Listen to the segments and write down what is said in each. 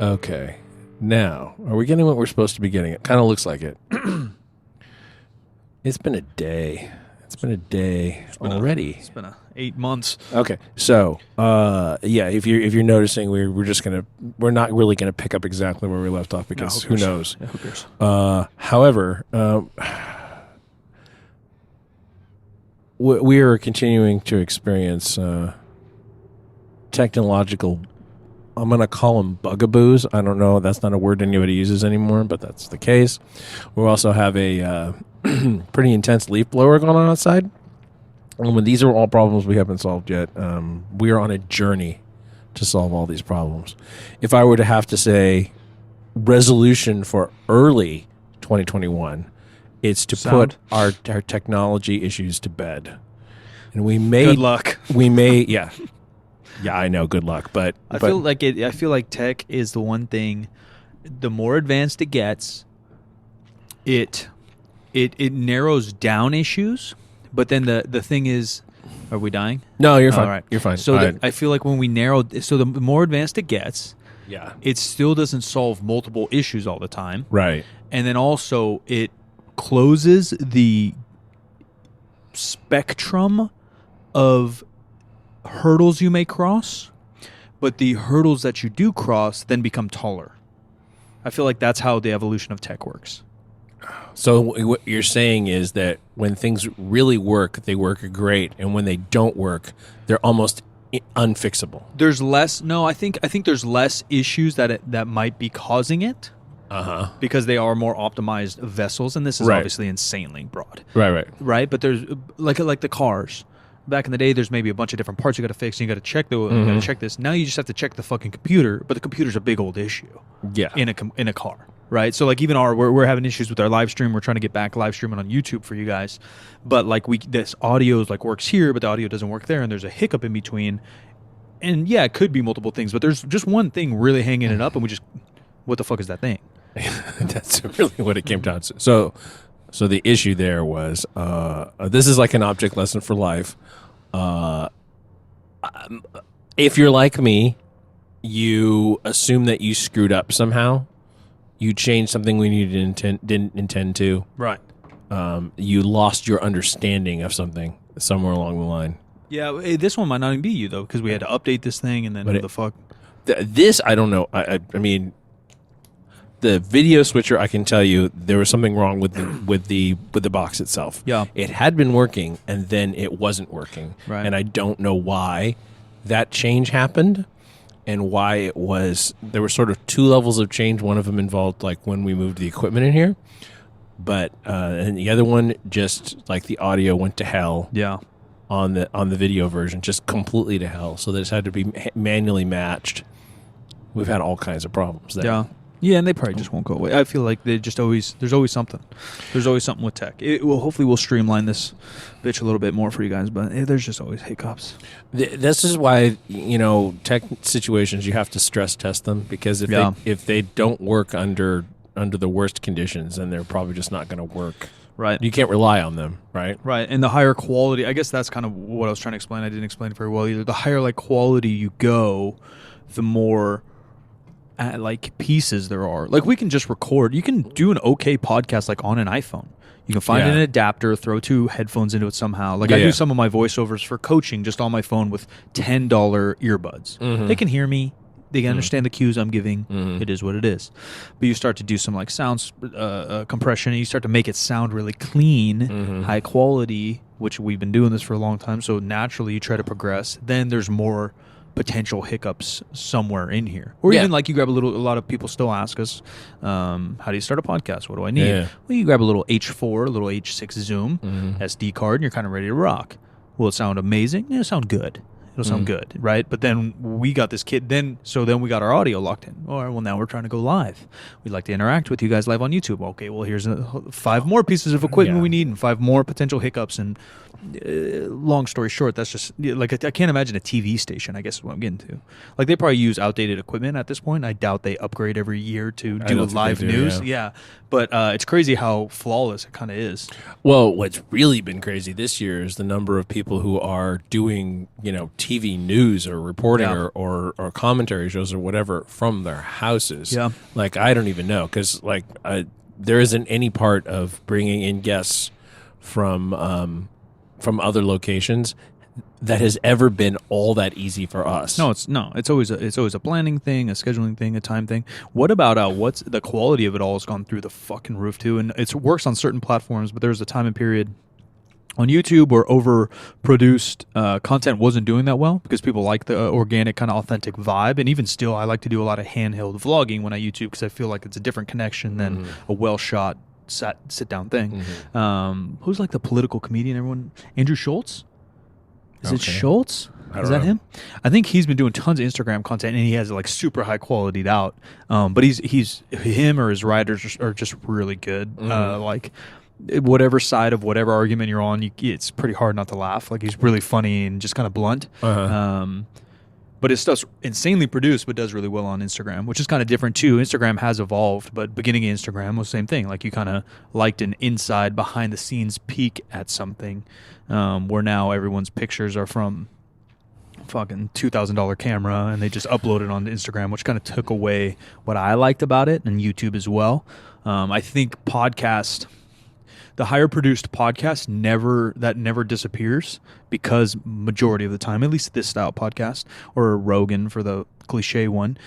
Okay. Now, are we getting what we're supposed to be getting? It kind of looks like it. It's been a day. It's been a day already. It's been 8 months. Okay. So, if you're noticing, we're not really gonna pick up exactly where we left off because who knows? Yeah, who cares? However, we are continuing to experience technological, I'm going to call them bugaboos. I don't know. That's not a word anybody uses anymore, but that's the case. We also have a pretty intense leaf blower going on outside. And when these are all problems we haven't solved yet, we are on a journey to solve all these problems. If I were to have to say resolution for early 2021, it's to put our technology issues to bed. And we may... Good luck. We may... Yeah. Yeah, I know. Good luck, but I feel like tech is the one thing. The more advanced it gets, it narrows down issues. But then the thing is, are we dying? No, you're fine. All right. You're fine. So I feel like when we the more advanced it gets, yeah, it still doesn't solve multiple issues all the time. Right. And then also it closes the spectrum of hurdles you may cross, but the hurdles that you do cross then become taller. I feel like that's how the evolution of tech works. So what you're saying is that when things really work, they work great, and when they don't work, they're almost unfixable. There's less. No, I think there's less issues that might be causing it. Because they are more optimized vessels, and this is obviously insanely broad. Right. But there's like the cars. Back in the day, there's maybe a bunch of different parts you got to fix, and you got to check you got to check this. Now you just have to check the fucking computer, but the computer's a big old issue. Yeah. In a car, right? So like even we're having issues with our live stream. We're trying to get back live streaming on YouTube for you guys, but like this audio works here, but the audio doesn't work there, and there's a hiccup in between. And yeah, it could be multiple things, but there's just one thing really hanging it up, and what the fuck is that thing? That's really what it came down to. So the issue there was this is like an object lesson for life. If you're like me, you assume that you screwed up somehow. You changed something when you didn't intend to. Right. You lost your understanding of something somewhere along the line. Yeah, this one might not even be you though, because we had to update this thing, and then who the fuck? This I don't know. I mean. The video switcher, I can tell you, there was something wrong with the box itself. Yeah, it had been working, and then it wasn't working, and I don't know why that change happened, and why it was. There were sort of two levels of change. One of them involved like when we moved the equipment in here, but and the other one just like the audio went to hell. Yeah, on the video version, just completely to hell. So this had to be manually matched. We've had all kinds of problems there. Yeah. Yeah, and they probably just won't go away. I feel like there's always something. There's always something with tech. Hopefully we'll streamline this bitch a little bit more for you guys, but there's just always hiccups. This is why, tech situations, you have to stress test them, because if they don't work under the worst conditions, then they're probably just not going to work. Right. You can't rely on them, right? Right. And the higher quality, I guess that's kind of what I was trying to explain. I didn't explain it very well either. The higher quality you go, the more pieces there are. Like we can just record. You can do an okay podcast on an iPhone. You can find an adapter, throw two headphones into it somehow. I do some of my voiceovers for coaching just on my phone with $10 earbuds. Mm-hmm. They can hear me. They can understand the cues I'm giving. Mm-hmm. It is what it is. But you start to do some sound compression, and you start to make it sound really clean, high quality, which we've been doing this for a long time. So naturally you try to progress. Then there's more potential hiccups somewhere in here, or even you grab a lot of people still ask us, how do you start a podcast? What do I need? Well, you grab a little H4, a little H6 Zoom SD card, and you're kind of ready to rock. Will it sound amazing? It'll sound good. It'll sound good, right? But then we got this kid. Then we got our audio locked in. All right, well, now we're trying to go live. We'd like to interact with you guys live on YouTube. Okay, well, here's 5 more pieces of equipment we need, and 5 more potential hiccups, and long story short, that's just like I can't imagine a TV station. I guess is what I'm getting to. Like they probably use outdated equipment at this point. I doubt they upgrade every year to do live news. Yeah, but it's crazy how flawless it kind of is. Well, what's really been crazy this year is the number of people who are doing TV news or reporting or commentary shows or whatever from their houses. Yeah, like I don't even know because there isn't any part of bringing in guests from other locations that has ever been all that easy for us. It's always a planning thing, a scheduling thing, a time thing. What about what's the quality of it all has gone through the fucking roof too, and it works on certain platforms, but there's a time and period on YouTube where overproduced content wasn't doing that well because people like the organic kind of authentic vibe, and even still, I like to do a lot of handheld vlogging when I YouTube because I feel like it's a different connection than a well shot sit down thing. Who's like the political comedian? Everyone, Andrew Schultz. Is it Schultz? Is that him? I think he's been doing tons of Instagram content, and he has like super high quality'd out. But he's him or his writers are just really good. Like whatever side of whatever argument you're on, it's pretty hard not to laugh. Like he's really funny and just kind of blunt. But his stuff's insanely produced, but does really well on Instagram, which is kind of different too. Instagram has evolved, but beginning of Instagram was the same thing. Like you kind of liked an inside, behind the scenes peek at something, where now everyone's pictures are from fucking $2,000 camera and they just upload it onto Instagram, which kind of took away what I liked about it, and YouTube as well. I think the higher produced podcast never disappears because majority of the time, at least this style podcast or Rogan for the cliche one,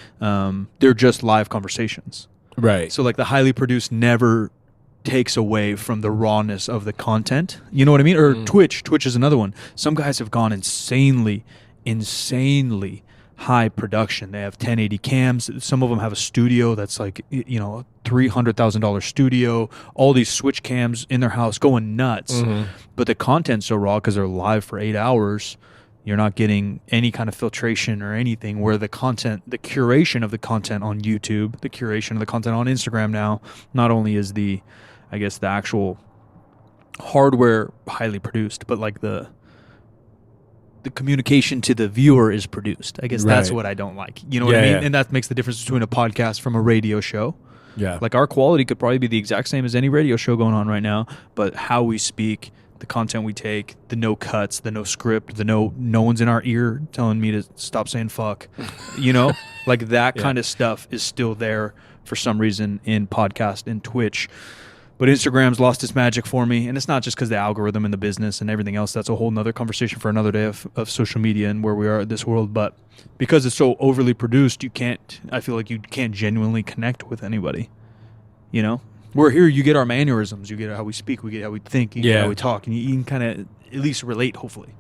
they're just live conversations. Right. So like the highly produced never takes away from the rawness of the content. You know what I mean? Or Twitch is another one. Some guys have gone insanely high production. They have 1080 cams. Some of them have a studio that's like, a $300,000 studio, all these switch cams in their house going nuts. But the content's so raw because they're live for 8 hours. You're not getting any kind of filtration or anything, where the curation of the content on YouTube, the curation of the content on Instagram now, not only is the actual hardware highly produced, but like the communication to the viewer is produced. I guess that's what I don't like. You know what I mean? Yeah. And that makes the difference between a podcast from a radio show. Yeah. Like our quality could probably be the exact same as any radio show going on right now, but how we speak, the content we take, the no cuts, the no script, the no one's in our ear telling me to stop saying fuck. Like that kind of stuff is still there for some reason in podcast and Twitch. But Instagram's lost its magic for me, and it's not just because the algorithm and the business and everything else. That's a whole nother conversation for another day of social media and where we are in this world. But because it's so overly produced, I feel like you can't genuinely connect with anybody. We're here, you get our mannerisms, you get how we speak, we get how we think, you get how we talk, and you can kind of at least relate, hopefully.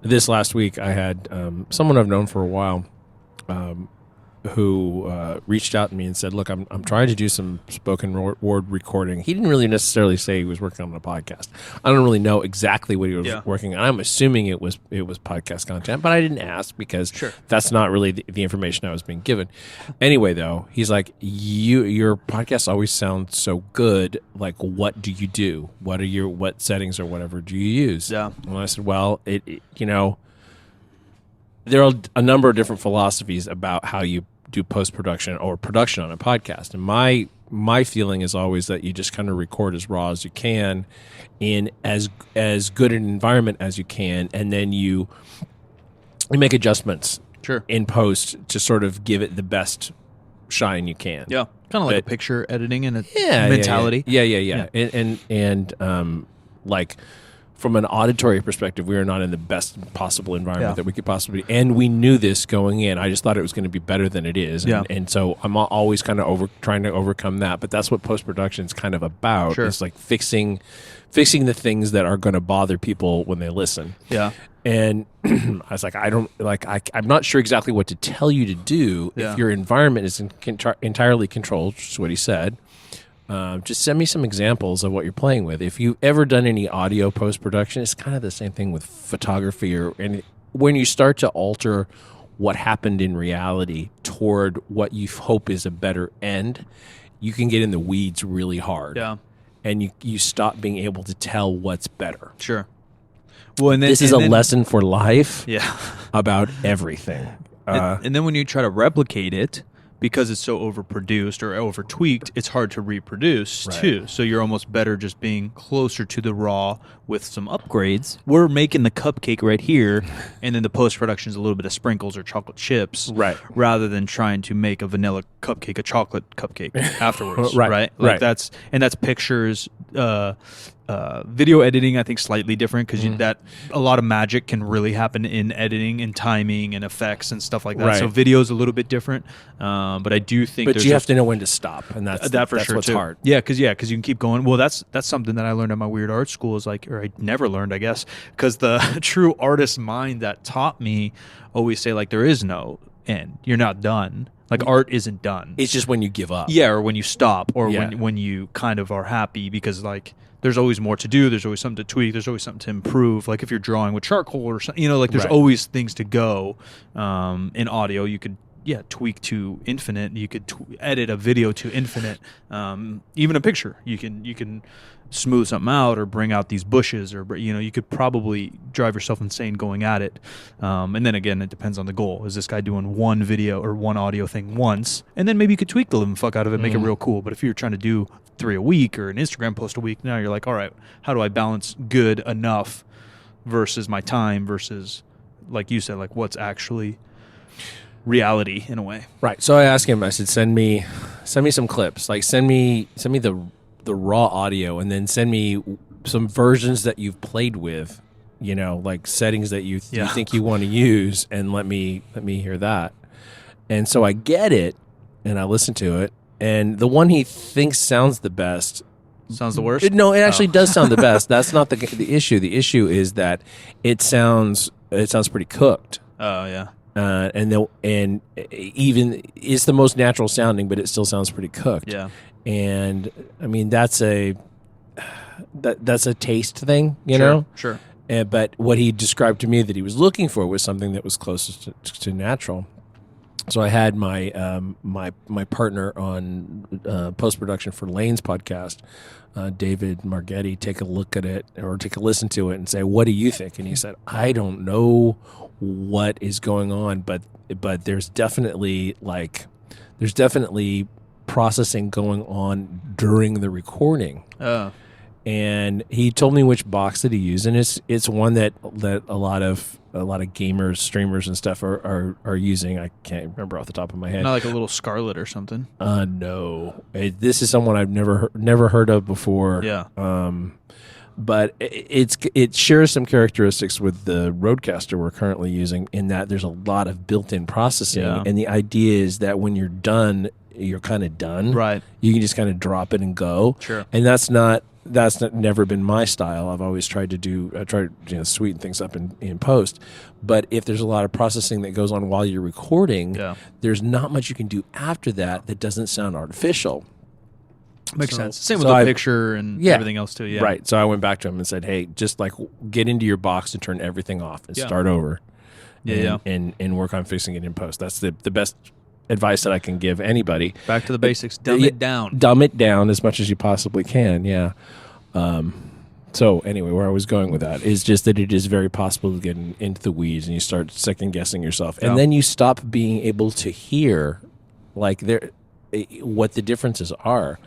This last week, I had someone I've known for a while who reached out to me and said, look, I'm trying to do some spoken word recording. He didn't really necessarily say he was working on a podcast. I don't really know exactly what he was working on. I'm assuming it was podcast content, but I didn't ask because that's not really the information I was being given. Anyway, though, he's like, your podcast always sounds so good. Like, what do you do? What settings or whatever do you use? Yeah. And I said, well, there are a number of different philosophies about how you do post-production or production on a podcast. And my feeling is always that you just kind of record as raw as you can in as good an environment as you can, and then you make adjustments in post to sort of give it the best shine you can. Yeah. Kind of like a picture editing and a mentality. Yeah. And like, from an auditory perspective, we are not in the best possible environment that we could possibly be. And we knew this going in. I just thought it was going to be better than it is. And so I'm always kind of trying to overcome that. But that's what post-production is kind of about. It's like fixing the things that are going to bother people when they listen. Yeah. And I was like, I'm not sure exactly what to tell you to do if your environment is entirely controlled, which is what he said. Just send me some examples of what you're playing with. If you've ever done any audio post-production, it's kind of the same thing with photography when you start to alter what happened in reality toward what you hope is a better end, you can get in the weeds really hard. Yeah. and you stop being able to tell what's better. Sure. Well, and then, this is a lesson for life. Yeah. About everything. And then when you try to replicate it, because it's so overproduced or over-tweaked, it's hard to reproduce, too. So you're almost better just being closer to the raw with some upgrades. We're making the cupcake right here, and then the post-production is a little bit of sprinkles or chocolate chips, rather than trying to make a vanilla cupcake a chocolate cupcake afterwards, right? Like that's pictures. Video editing, I think, slightly different because that a lot of magic can really happen in editing and timing and effects and stuff like that. So video is a little bit different, but I do think. But you have to know when to stop, and that's what's too. hard. Yeah, because you can keep going. Well, that's something that I learned at my weird art school is like, or I never learned, I guess, because the true artist mind that taught me always say like there is no end. You're not done. Like art isn't done. It's just when you give up. Yeah, or when you stop, or when you kind of are happy because like. There's always more to do. There's always something to tweak. There's always something to improve. Like if you're drawing with charcoal or something, like there's always things to go. In audio, you could tweak to infinite. You could edit a video to infinite. Even a picture, you can smooth something out or bring out these bushes, or you could probably drive yourself insane going at it. And then again, it depends on the goal. Is this guy doing one video or one audio thing once, and then maybe you could tweak the living fuck out of it, make it real cool. But if you're trying to do 3 a week or an Instagram post a week, now you're like, all right, how do I balance good enough versus my time versus, like you said, like what's actually reality in a way. Right. So I asked him, I said, send me some clips, like send me the raw audio, and then send me some versions that you've played with, like settings that you think you want to use, and let me hear that. And so I get it, and I listen to it, and the one he thinks sounds the best sounds the worst. No, it actually does sound the best. That's not the issue. The issue is that it sounds pretty cooked. Oh yeah. And even it's the most natural sounding, but it still sounds pretty cooked. Yeah. And I mean that's a taste thing, you know. Sure. But what he described to me that he was looking for was something that was closest to natural. So I had my my partner on post production for Lane's podcast, David Margetti, take a look at it or take a listen to it and say, what do you think? And he said, I don't know what is going on, but there's definitely processing going on during the recording. And he told me which box that he used, and it's one that a lot of gamers, streamers, and stuff are using. I can't remember off the top of my head. Not like a little Scarlet or something. No, this is someone I've never heard of before. Yeah. But it shares some characteristics with the Rodecaster we're currently using, in that there's a lot of built-in processing, and the idea is that when you're done, you're kind of done. Right. You can just kind of drop it and go. Sure. And that's never been my style. I've always tried to sweeten things up in post. But if there's a lot of processing that goes on while you're recording, there's not much you can do after that doesn't sound artificial. Makes sense. Same with the picture and everything else too. Yeah. Right. So I went back to him and said, hey, just like get into your box and turn everything off and start over. And work on fixing it in post. That's the best advice that I can give anybody. Back to the basics. Dumb it down. Dumb it down as much as you possibly can. Yeah. So anyway, where I was going with that is just that it is very possible to get into the weeds and you start second guessing yourself, and then you stop being able to hear what the differences are.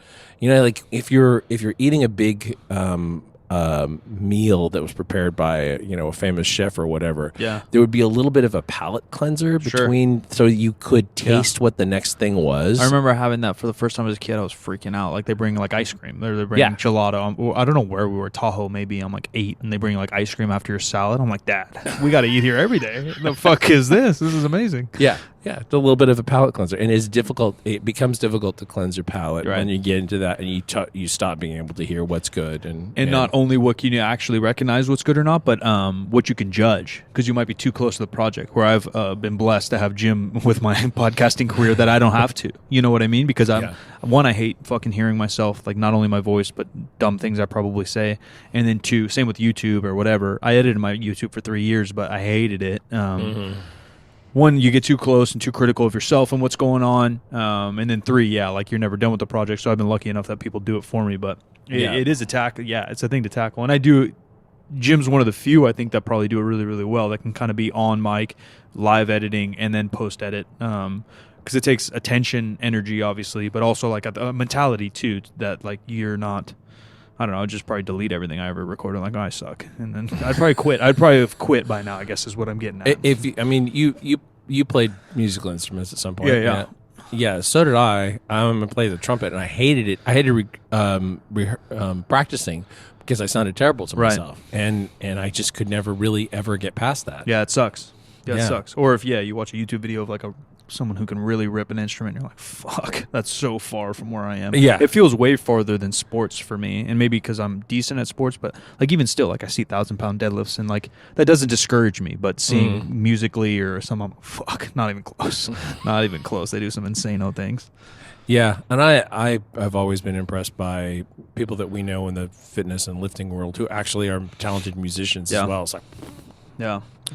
Like if you're eating a big meal that was prepared by a famous chef or whatever, there would be a little bit of a palate cleanser between, so you could taste what the next thing was. I remember having that for the first time as a kid. I was freaking out. Like they bring like ice cream. They bring gelato. I don't know where we were. Tahoe maybe. I'm like 8, and they bring like ice cream after your salad. I'm like, Dad, we got to eat here every day. The fuck is this? This is amazing. Yeah, it's a little bit of a palate cleanser, and it's difficult. It becomes difficult to cleanse your palate when you get into that, and you stop being able to hear what's good, and not only what can you actually recognize what's good or not, but what you can judge, because you might be too close to the project. Where I've been blessed to have Jim with my podcasting career that I don't have to. You know what I mean? Because I hate fucking hearing myself, like not only my voice but dumb things I probably say, and then 2, same with YouTube or whatever. I edited my YouTube for 3 years, but I hated it. one, you get too close and too critical of yourself and what's going on, and then 3, like you're never done with the project. So I've been lucky enough that people do it for me, but it is a tackle. Yeah, it's a thing to tackle, and I do. Jim's one of the few I think that probably do it really, really well. That can kind of be on mic, live editing, and then post edit. Because it takes attention, energy, obviously, but also like a mentality too. That like you're not. I don't know. I'd just probably delete everything I ever recorded. Like, oh, I suck, and then I'd probably quit. I'd probably have quit by now, I guess, is what I'm getting at. If you played musical instruments at some point. Yeah. So did I. I'm gonna play the trumpet, and I hated it. I hated practicing because I sounded terrible to myself, and I just could never really ever get past that. Yeah, it sucks. It sucks. Or if you watch a YouTube video of like someone who can really rip an instrument, you're like, fuck, that's so far from where I am. Yeah. It feels way farther than sports for me, and maybe because I'm decent at sports, but like even still, like I see 1,000-pound deadlifts, and like that doesn't discourage me, but seeing musically or I'm fuck, not even close. Not even close. They do some insane things. Yeah, and I've always been impressed by people that we know in the fitness and lifting world who actually are talented musicians as well. It's like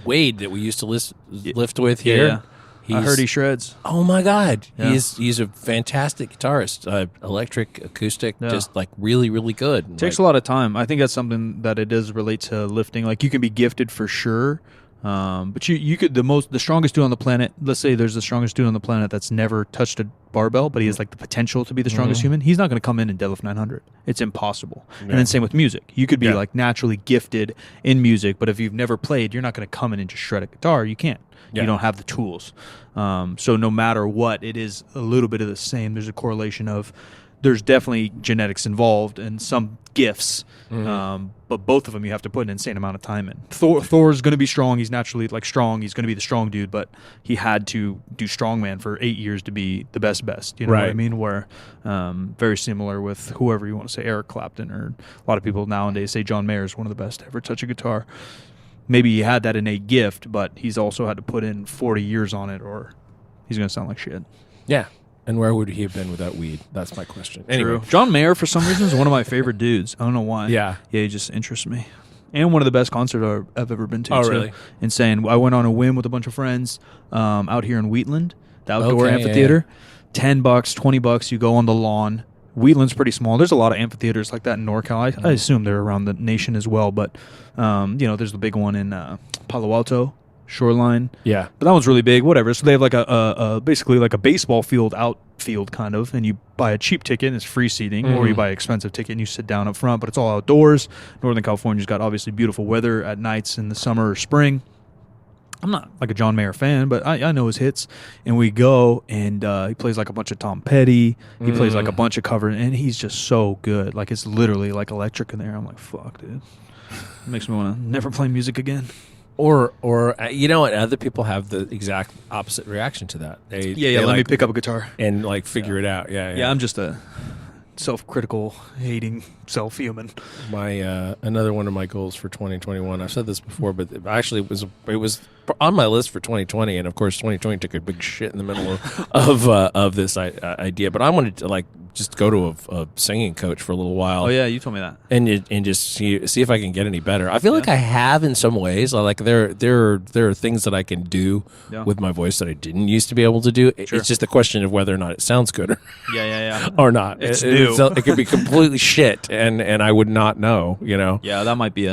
Wade that we used to lift with here. Yeah. I heard he shreds. Oh my God, he's a fantastic guitarist, electric, acoustic, just like really, really good. It takes a lot of time. I think that's something that it does relate to lifting. Like you can be gifted for sure, but you could the strongest dude on the planet. Let's say there's the strongest dude on the planet that's never touched a barbell, but he has like the potential to be the strongest human. He's not going to come in and deadlift 900. It's impossible. And then same with music. You could be like naturally gifted in music, but if you've never played, you're not going to come in and just shred a guitar. You can't. You don't have the tools. So no matter what, it is a little bit of the same. There's a correlation of there's definitely genetics involved and some gifts, but both of them you have to put an insane amount of time in. Thor's going to be strong. He's naturally like strong. He's going to be the strong dude, but he had to do strongman for 8 years to be the best. You know what I mean? Where very similar with whoever you want to say, Eric Clapton, or a lot of people nowadays say John Mayer is one of the best to ever touch a guitar. Maybe he had that innate gift, but he's also had to put in 40 years on it, or he's going to sound like shit. Yeah. And where would he have been without weed? That's my question. Anyway. True. John Mayer, for some reason, is one of my favorite dudes. I don't know why. Yeah, he just interests me. And one of the best concerts I've ever been to. Oh, too. Really? Insane. I went on a whim with a bunch of friends out here in Wheatland, the outdoor amphitheater. $10, $20, you go on the lawn. Wheatland's pretty small. There's a lot of amphitheaters like that in NorCal. I assume they're around the nation as well, but there's the big one in Palo Alto, Shoreline. Yeah. But that one's really big, whatever. So they have like a basically like a baseball field outfield kind of, and you buy a cheap ticket and it's free seating, or you buy an expensive ticket and you sit down up front, but it's all outdoors. Northern California's got obviously beautiful weather at nights in the summer or spring. I'm not like a John Mayer fan, but I know his hits. And we go, and he plays like a bunch of Tom Petty. He plays like a bunch of cover, and he's just so good. Like it's literally like electric in there. I'm like, fuck, dude. It makes me want to never play music again. Or you know what? Other people have the exact opposite reaction to that. They let me pick up a guitar and like figure it out. Yeah. I'm just a self-critical, hating self-human. My another one of my goals for 2021. I've said this before, but actually it was on my list for 2020, and of course 2020 took a big shit in the middle of this idea. But I wanted to like just go to a singing coach for a little while. Oh yeah, you told me that. And just see if I can get any better. I feel like I have in some ways. Like there are things that I can do with my voice that I didn't used to be able to do. Sure. It's just a question of whether or not it sounds good or not. It's new. It could be completely shit, and I would not know. You know. Yeah, that might be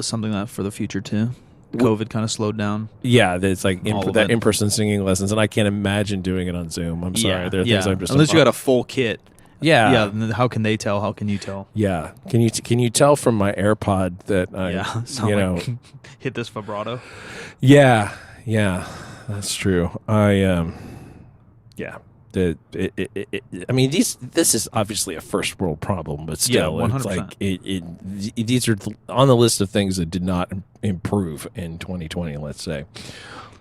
something that for the future too. COVID kind of slowed down. Yeah, it's like in-person singing lessons, and I can't imagine doing it on Zoom. I'm sorry. There are things I'm just unless you got a full kit. Yeah. Yeah. How can they tell? How can you tell? Yeah. Can you tell from my AirPod that I hit this vibrato? Yeah. Yeah. That's true. I mean, this is obviously a first world problem, but still, 100%. It's like these are on the list of things that did not improve in 2020. Let's say.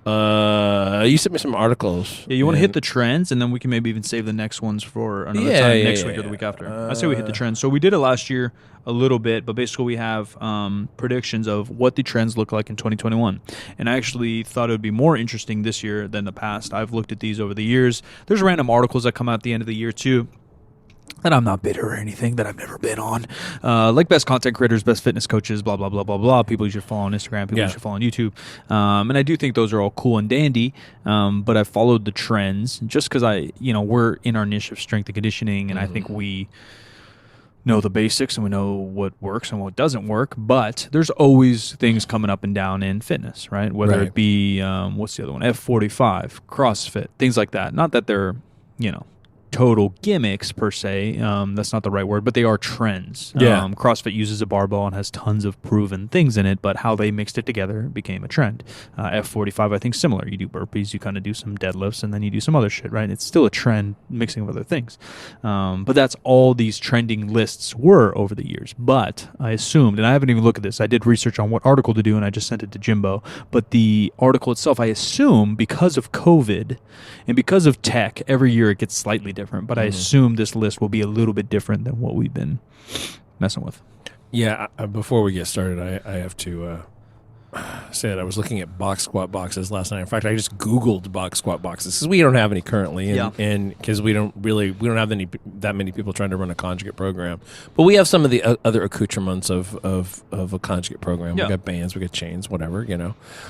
You sent me some articles. Yeah, you want to hit the trends, and then we can maybe even save the next ones for another time next week or the week after. I say we hit the trends. So we did it last year a little bit, but basically we have predictions of what the trends look like in 2021. And I actually thought it would be more interesting this year than the past. I've looked at these over the years. There's random articles that come out at the end of the year too. And I'm not bitter or anything, that I've never been on. Like best content creators, best fitness coaches, blah, blah, blah, blah, blah. People you should follow on Instagram, people you should follow on YouTube. And I do think those are all cool and dandy. But I followed the trends just because we're in our niche of strength and conditioning. And I think we know the basics and we know what works and what doesn't work. But there's always things coming up and down in fitness, right? Whether it be, what's the other one? F45, CrossFit, things like that. Not that they're, total gimmicks per se. That's not the right word, but they are trends. CrossFit uses a barbell and has tons of proven things in it, but how they mixed it together became a trend. F45, I think, similar. You do burpees, you kind of do some deadlifts, and then you do some other shit, right? It's still a trend mixing of other things. But that's all these trending lists were over the years. But I assumed, and I haven't even looked at this, I did research on what article to do, and I just sent it to Jimbo. But the article itself, I assume, because of COVID and because of tech, every year it gets slightly different, but I assume this list will be a little bit different than what we've been messing with. Yeah, before we get started, I have to say that I was looking at box squat boxes last night. In fact, I just Googled box squat boxes because we don't have any currently, and because we don't have that many people trying to run a conjugate program. But we have some of the other accoutrements of a conjugate program. We got bands, we got chains, whatever,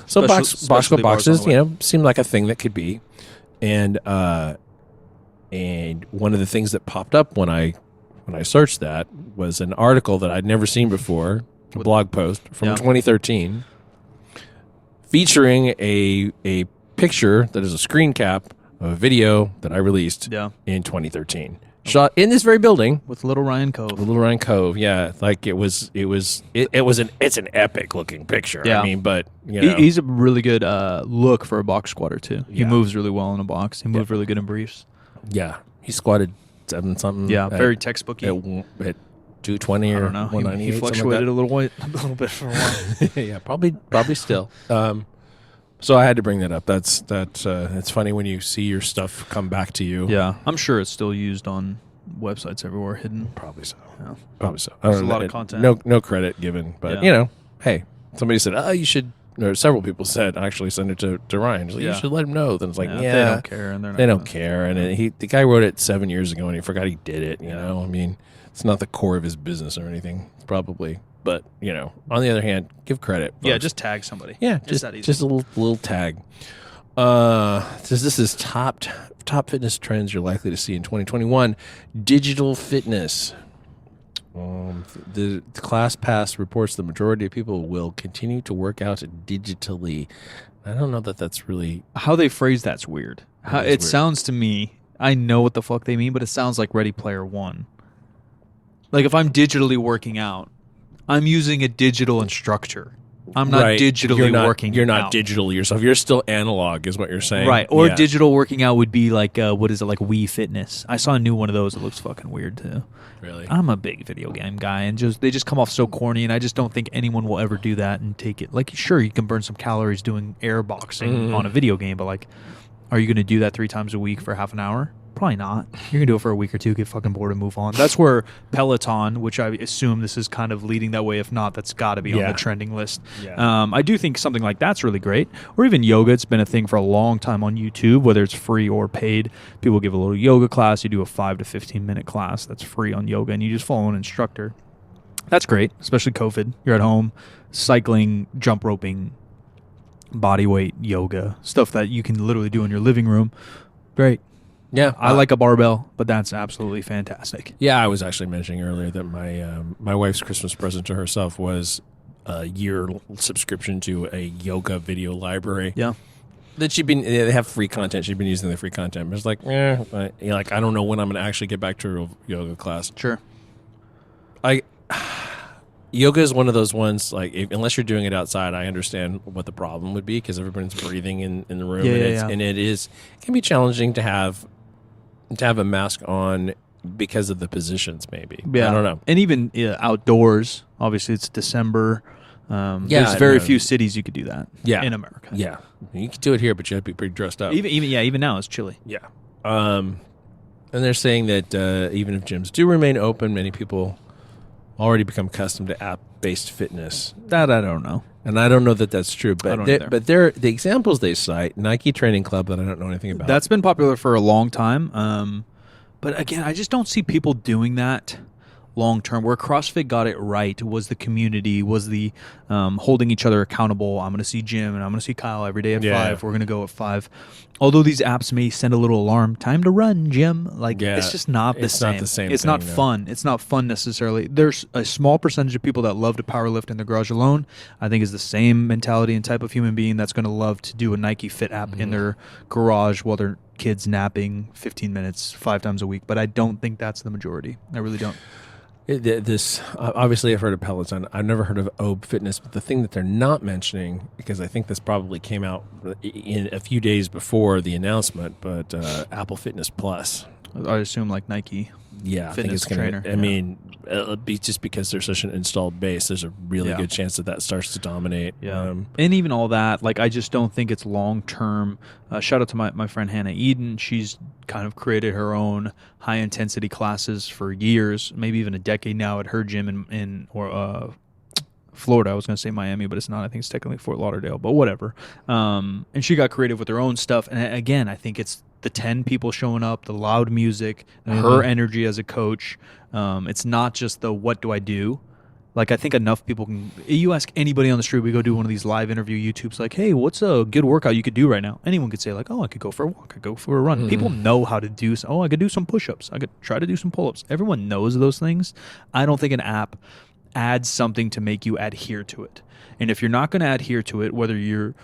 So box squat boxes, seem like a thing that could be, and one of the things that popped up when I searched that was an article that I'd never seen before, a blog post from 2013, featuring a picture that is a screen cap of a video that I released in 2013, shot in this very building with Little Ryan Cove. Yeah, like it's an epic looking picture. Yeah. I mean, but he's a really good look for a box squatter too. He moves really well in a box. He moves really good in briefs. Yeah, he squatted 7 something. Yeah, very textbooky. At 220 or 198. He fluctuated a little bit for a while. Yeah, probably still. So I had to bring that up. It's funny when you see your stuff come back to you. Yeah, I'm sure it's still used on websites everywhere, hidden. Probably so. Yeah. Probably so. There's a lot of content. No credit given, but hey, somebody said, you should. Or several people said, actually send it to Ryan. Like, you should let him know. Then it's like, they don't care, and they don't care. And the guy wrote it 7 years ago, and he forgot he did it. I mean, it's not the core of his business or anything, probably. But on the other hand, give credit. Folks. Yeah, just tag somebody. Yeah, just that easy. Just a little tag. This is top fitness trends you're likely to see in 2021. Digital fitness. The ClassPass reports the majority of people will continue to work out digitally. I don't know that that's really... How they phrase that's weird. It sounds to me, I know what the fuck they mean, but it sounds like Ready Player One. Like if I'm digitally working out, I'm using a digital instructor. I'm not digitally working out. You're not digital yourself. You're still analog is what you're saying. Right. Or digital working out would be like, what is it, like Wii Fitness. I saw a new one of those. It looks fucking weird too. Really? I'm a big video game guy, and they just come off so corny, and I just don't think anyone will ever do that and take it. Like, sure, you can burn some calories doing air boxing on a video game, but like, are you going to do that 3 times a week for half an hour? Probably not. You're going to do it for a week or two, get fucking bored and move on. That's where Peloton, which I assume this is kind of leading that way. If not, that's got to be on the trending list. Yeah. I do think something like that's really great. Or even yoga. It's been a thing for a long time on YouTube, whether it's free or paid. People give a little yoga class. You do a 5 to 15 minute class that's free on yoga, and you just follow an instructor. That's great, especially COVID. You're at home, cycling, jump roping, body weight yoga, stuff that you can literally do in your living room. Great. Yeah, I like a barbell, but that's absolutely fantastic. Yeah, I was actually mentioning earlier that my wife's Christmas present to herself was a year subscription to a yoga video library. Yeah, that they have free content. She'd been using the free content. But it's like, I don't know when I'm going to actually get back to a yoga class. Sure. Yoga is one of those ones, like, unless you're doing it outside, I understand what the problem would be because everyone's breathing in the room. And it can be challenging to have a mask on because of the positions, maybe. Yeah. I don't know. And even outdoors, obviously it's December. There's very few cities you could do that in America. Yeah. You could do it here, but you have to be pretty dressed up. Even now it's chilly. Yeah. And they're saying that even if gyms do remain open, many people already become accustomed to app-based fitness. That I don't know. And I don't know that that's true. But the examples they cite, Nike Training Club that I don't know anything about. That's been popular for a long time. But again, I just don't see people doing that long term. Where CrossFit got it right was the community, was the holding each other accountable. I'm going to see Jim and I'm going to see Kyle every day at 5. We're going to go at 5. Although these apps may send a little alarm, time to run, Jim. Like, it's just not the same. Not the same. It's not fun. It's not fun necessarily. There's a small percentage of people that love to powerlift in their garage alone. I think is the same mentality and type of human being that's going to love to do a Nike Fit app in their garage while their kids napping 15 minutes 5 times a week. But I don't think that's the majority. I really don't. This obviously I've heard of Peloton. I've never heard of Obe Fitness, but the thing that they're not mentioning, because I think this probably came out in a few days before the announcement, but Apple Fitness Plus. I assume like Nike. Yeah, fitness trainer. I mean, it'll be just because there's such an installed base. There's a really good chance that starts to dominate. Yeah, and even all that, like I just don't think it's long term. Shout out to my friend Hannah Eden. She's kind of created her own high intensity classes for years, maybe even a decade now at her gym in Florida. I was going to say Miami, but it's not. I think it's technically Fort Lauderdale, but whatever. And she got creative with her own stuff. And again, I think it's the 10 people showing up, the loud music, her energy as a coach. It's not just the what do I do. Like, I think enough people can. You ask anybody on the street, we go do one of these live interview YouTubes, like, hey, what's a good workout you could do right now? Anyone could say, like, oh, I could go for a walk, I could go for a run. People know how to do. I could do some push-ups, I could try to do some pull-ups. Everyone knows those things. I don't think an app adds something to make you adhere to it. And if you're not going to adhere to it, whether you're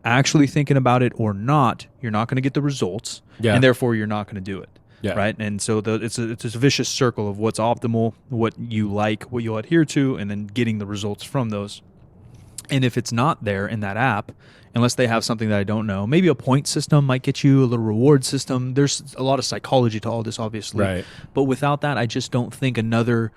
actually thinking about it or not, you're not going to get the results, and therefore you're not going to do it. Yeah. Right. And so it's a vicious circle of what's optimal, what you like, what you'll adhere to, and then getting the results from those. And if it's not there in that app, unless they have something that I don't know, maybe a point system might get you, a little reward system. There's a lot of psychology to all this, obviously. Right. But without that, I just don't think another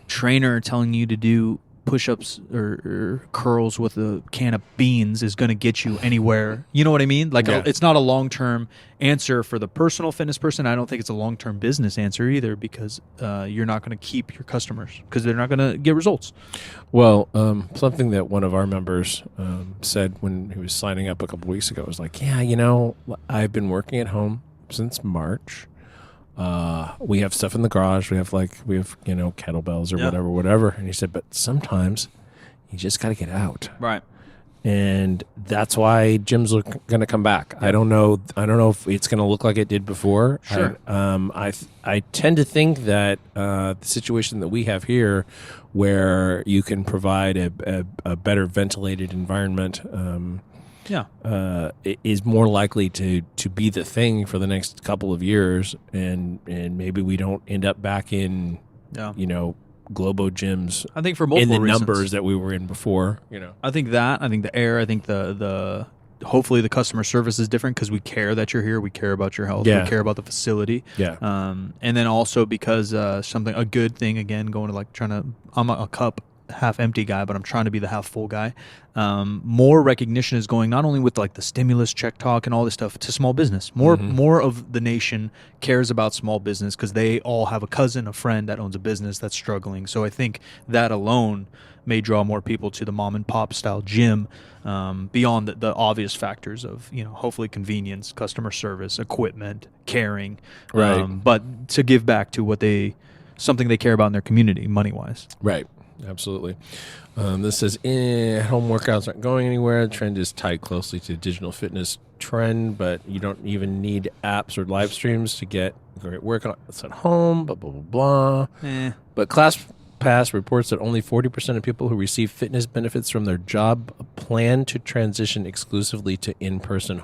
trainer telling you to do push-ups or curls with a can of beans is going to get you anywhere. You know what I mean? Like, it's not a long-term answer for the personal fitness person. I don't think it's a long-term business answer either, because you're not going to keep your customers because they're not going to get results. Well, something that one of our members said when he was signing up a couple weeks ago was like, I've been working at home since March. We have stuff in the garage. We have kettlebells or whatever. And he said, but sometimes you just got to get out. Right. And that's why gyms are going to come back. I don't know if it's going to look like it did before. Sure. I tend to think that the situation that we have here, where you can provide a better ventilated environment, is more likely to be the thing for the next couple of years, and maybe we don't end up back in Globo gyms. I think for multiple in the reasons. Numbers that we were in before. I think the air. I think the hopefully the customer service is different because we care that you're here. We care about your health. Yeah. We care about the facility. Yeah. And then also because a good thing, again, going to I'm a cup half empty guy, but I'm trying to be the half full guy. More recognition is going not only with like the stimulus check talk and all this stuff to small business. More of the nation cares about small business because they all have a cousin, a friend that owns a business that's struggling. So I think that alone may draw more people to the mom and pop style gym, beyond the obvious factors of hopefully convenience, customer service, equipment, caring, right? But to give back to something they care about in their community, money wise, right? Absolutely. This says, home workouts aren't going anywhere. The trend is tied closely to the digital fitness trend, but you don't even need apps or live streams to get great workouts at home, blah, blah, blah, blah. But ClassPass reports that only 40% of people who receive fitness benefits from their job plan to transition exclusively to in-person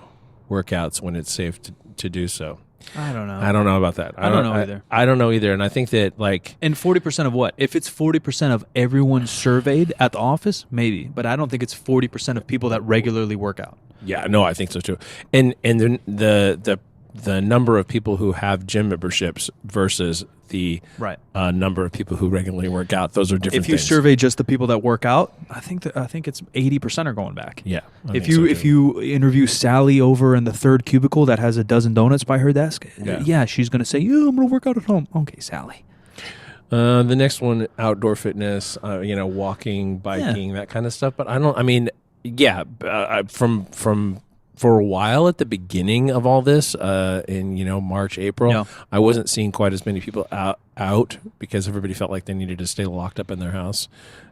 workouts when it's safe to do so. I don't know. I don't know about that. I don't know either. I don't know either. And I think that And 40% of what? If it's 40% of everyone surveyed at the office, maybe. But I don't think it's 40% of people that regularly work out. Yeah, no, I think so too. And then the number of people who have gym memberships versus the number of people who regularly work out, those are different things. If you things. survey just the people that work out, I think it's 80% are going back. Yeah. If you interview Sally over in the third cubicle that has a dozen donuts by her desk, she's going to say, I'm going to work out at home. Okay, Sally. The next one, outdoor fitness, walking, biking, that kind of stuff. But from for a while at the beginning of all this, in March, April, I wasn't seeing quite as many people out because everybody felt like they needed to stay locked up in their house.